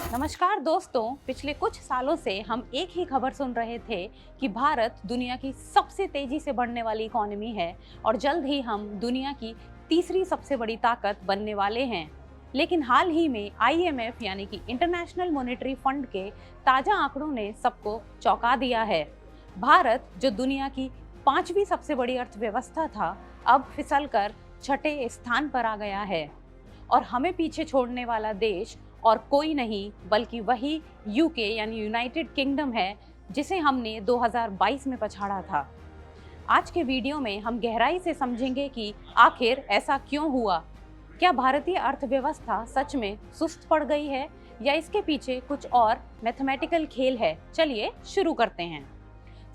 नमस्कार दोस्तों, पिछले कुछ सालों से हम एक ही खबर सुन रहे थे कि भारत दुनिया की सबसे तेजी से बढ़ने वाली इकोनॉमी है और जल्द ही हम दुनिया की तीसरी सबसे बड़ी ताकत बनने वाले हैं। लेकिन हाल ही में IMF यानी कि इंटरनेशनल मॉनेटरी फंड के ताजा आंकड़ों ने सबको चौंका दिया है। भारत, जो दुनिया की पांचवी सबसे बड़ी अर्थव्यवस्था था, अब फिसलकर छठे स्थान पर आ गया है और हमें पीछे छोड़ने वाला देश और कोई नहीं बल्कि वही UK यानी यूनाइटेड किंगडम है, जिसे हमने 2022 में पछाड़ा था। आज के वीडियो में हम गहराई से समझेंगे कि आखिर ऐसा क्यों हुआ। क्या भारतीय अर्थव्यवस्था सच में सुस्त पड़ गई है या इसके पीछे कुछ और मैथमेटिकल खेल है? चलिए शुरू करते हैं।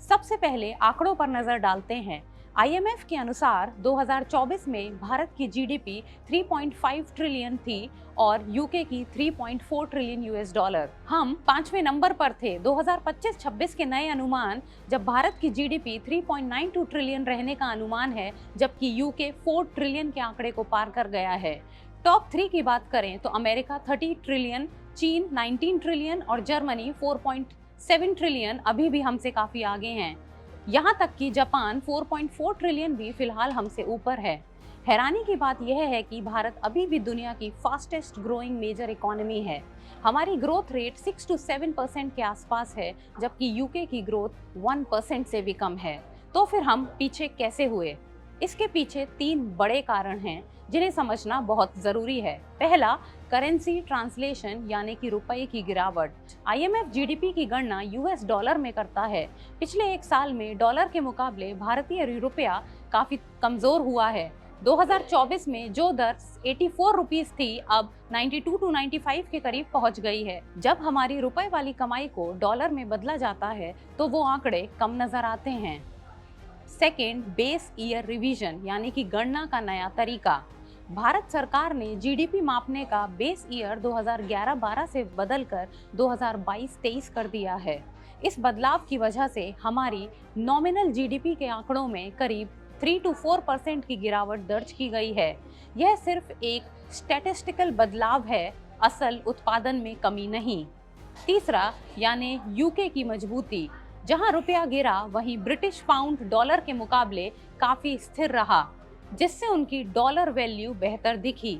सबसे पहले आंकड़ों पर नजर डालते हैं। IMF के अनुसार 2024 में भारत की GDP 3.5 ट्रिलियन थी और UK की 3.4 ट्रिलियन US डॉलर। हम 5वें नंबर पर थे। 2025-26 के नए अनुमान जब भारत की GDP 3.92 ट्रिलियन रहने का अनुमान है, जबकि UK 4 ट्रिलियन के आंकड़े को पार कर गया है। टॉप 3 की बात करें तो अमेरिका 30 ट्रिलियन, चीन 19 ट्रिलियन और जर्मनी 4.7 ट्रिलियन अभी भी हमसे काफी आगे हैं। यहाँ तक कि जापान 4.4 ट्रिलियन भी फिलहाल हमसे ऊपर है। हैरानी की बात यह है कि भारत अभी भी दुनिया की फास्टेस्ट ग्रोइंग मेजर इकोनॉमी है। हमारी ग्रोथ रेट 6 to 7% के आसपास है, जबकि UK की ग्रोथ 1% से भी कम है। तो फिर हम पीछे कैसे हुए? इसके पीछे 3 बड़े कारण हैं जिन्हें समझना बहुत जरूरी है। पहला, करेंसी ट्रांसलेशन यानी कि रुपए की गिरावट। IMF GDP की गणना US डॉलर में करता है। पिछले एक साल में डॉलर के मुकाबले भारतीय रुपया काफी कमजोर हुआ है। 2024 में जो दर 84 रुपीस थी, अब 92 to 95 के करीब पहुंच गई है। जब हमारी रुपए वाली कमाई को डॉलर में बदला जाता है तो वो आंकड़े कम नजर आते हैं। सेकेंड, बेस ईयर रिवीजन यानी कि गणना का नया तरीका। भारत सरकार ने GDP मापने का बेस ईयर 2011-12 से बदलकर 2022-23 कर दिया है। इस बदलाव की वजह से हमारी नॉमिनल GDP के आंकड़ों में करीब 3 to 4% की गिरावट दर्ज की गई है। यह सिर्फ एक स्टैटिस्टिकल बदलाव है, असल उत्पादन में कमी नहीं। तीसरा, यानी UK की मजबूती। जहां रुपया गिरा, वहीं ब्रिटिश पाउंड डॉलर के मुकाबले काफी स्थिर रहा, जिससे उनकी डॉलर वैल्यू बेहतर दिखी।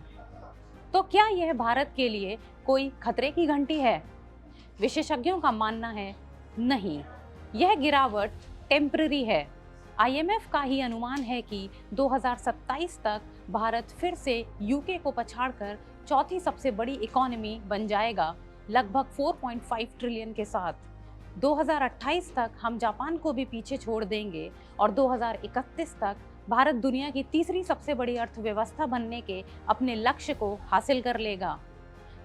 तो क्या यह भारत के लिए कोई खतरे की घंटी है? विशेषज्ञों का मानना है नहीं, यह गिरावट टेम्पररी है। IMF का ही अनुमान है कि 2027 तक भारत फिर से UK को पछाड़कर चौथी सबसे बड़ी इकोनॉमी बन जाएगा, लगभग 4.5 ट्रिलियन के साथ। 2028 तक हम जापान को भी पीछे छोड़ देंगे और 2031 तक भारत दुनिया की तीसरी सबसे बड़ी अर्थव्यवस्था बनने के अपने लक्ष्य को हासिल कर लेगा।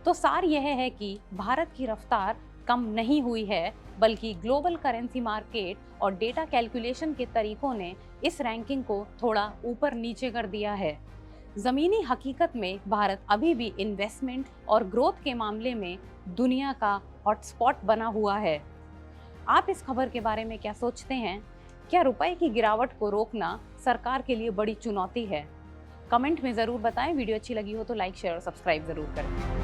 तो सार यह है कि भारत की रफ्तार कम नहीं हुई है, बल्कि ग्लोबल करेंसी मार्केट और डेटा कैलकुलेशन के तरीकों ने इस रैंकिंग को थोड़ा ऊपर नीचे कर दिया है। ज़मीनी हकीकत में भारत अभी भी इन्वेस्टमेंट और ग्रोथ के मामले में दुनिया का हॉटस्पॉट बना हुआ है। आप इस खबर के बारे में क्या सोचते हैं? क्या रुपए की गिरावट को रोकना सरकार के लिए बड़ी चुनौती है? कमेंट में ज़रूर बताएं। वीडियो अच्छी लगी हो तो लाइक, शेयर और सब्सक्राइब ज़रूर करें।